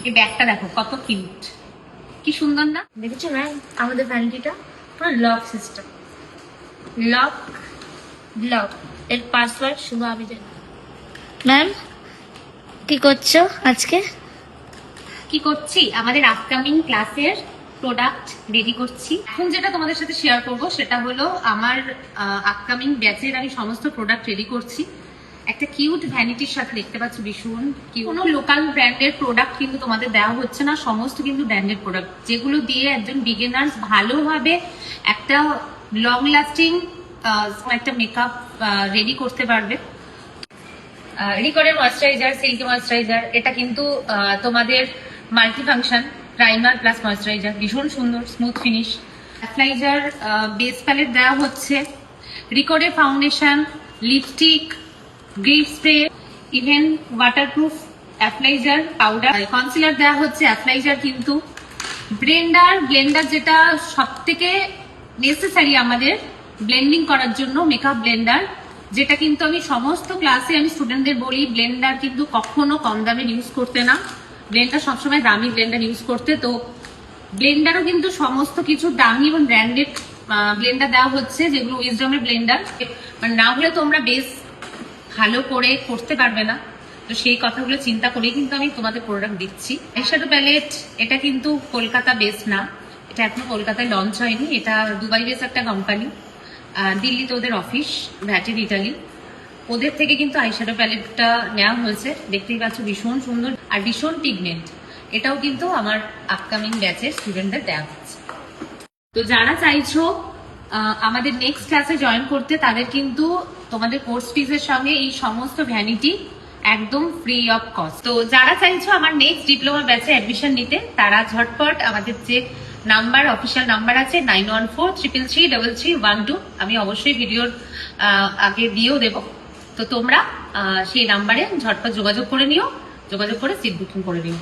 এই ব্যাগটা দেখো কত কিউট, কি সুন্দর না? দেখেছো ম্যাম আমাদের ভ্যানিটিটা পুরো লক সিস্টেম, লক লক, এর পাসওয়ার্ড শুধু আমি জানি। ম্যাম কি করছো আজকে? কি করছি, আমাদের আপকামিং ক্লাসের প্রোডাক্ট রেডি করছি। এখন যেটা তোমাদের সাথে শেয়ার করব সেটা হলো আমার আপকামিং ব্যাচের আমি সমস্ত প্রোডাক্ট রেডি করছি। একটা কিউট ভ্যানিটির সাথে দেখতে পাচ্ছ, ভীষণ কোনো লোকাল ব্র্যান্ডের প্রোডাক্ট কিন্তু তোমাদের দেওয়া হচ্ছে না, সমস্ত কিন্তু ব্র্যান্ডেড প্রোডাক্ট, যেগুলো দিয়ে একজন বিগিনার্স ভালোভাবে একটা লং লাস্টিং একটা মেকআপ রেডি করতে পারবে। রিকোডের ময়েশ্চারাইজার, সিল্কি ময়েশ্চারাইজার, এটা কিন্তু তোমাদের multi function primer plus moisturiser, ভীষণ সুন্দর স্মুথ ফিনিশ। অ্যাপ্লাইজার বেস প্যালেট দেওয়া হচ্ছে, রিকোডের foundation, lipstick, grip spray, even waterproof অ্যাপ্লাইজার পাউডার, কনসিলার দেওয়া হচ্ছে। অ্যাপ্লাইজার কিন্তু ব্লেন্ডার যেটা সব থেকে নেসেসারি আমাদের ব্লেন্ডিং করার জন্য, মেকআপ ব্লেন্ডার, যেটা কিন্তু আমি সমস্ত ক্লাসে আমি স্টুডেন্টদের বলি ব্লেন্ডার কিন্তু কখনো কম দামে ইউজ করতে না, ব্লেন্ডার সবসময় দামি ব্লেন্ডার ইউজ করতে। তো ব্লেন্ডারও কিন্তু সমস্ত কিছু দামি এবং ব্র্যান্ডেড ব্লেন্ডার দেওয়া হচ্ছে, যেগুলো উইজডমের ব্লেন্ডার, মানে না হলে তোমরা বেশ ভালো করে করতে পারবে না। তো সেই কথাগুলো চিন্তা করেই কিন্তু আমি তোমাদের প্রোডাক্ট দিচ্ছি। আইশ্যাডো প্যালেট, এটা কিন্তু কলকাতা বেস না, এটা এখনো কলকাতায় লঞ্চ হয়নি, এটা দুবাই বেস একটা কোম্পানি, দিল্লিতে ওদের অফিস, ভ্যাটের ইটালি, ওদের থেকে কিন্তু আইশ্যাডো প্যালেটটা নেওয়া হয়েছে। দেখতেই পাচ্ছ ভীষণ সুন্দর আর ভীষণ পিগমেন্ট, এটাও কিন্তু আমার আপকামিং ব্যাচের স্টুডেন্টদের দেওয়া হচ্ছে। তো যারা চাইছো আমাদের নেক্সট ক্লাসে জয়েন করতে, তাদের কিন্তু তোমাদের কোর্স ফিজের সঙ্গে এই সমস্ত ভ্যানিটি একদম ফ্রি অফ কস্ট। তো যারা চাইছো আমার নেক্সট ডিপ্লোমা ব্যাচে অ্যাডমিশন নিতে, তারা ঝটপট আমাদের যে নাম্বার, অফিসিয়াল নাম্বার আছে 9143333312, আমি অবশ্যই ভিডিওর আগে দিয়েও দেব। তো তোমরা সেই নাম্বারে ঝটপট যোগাযোগ করে নিও, যোগাযোগ করে সিট বুকিং করে নিও।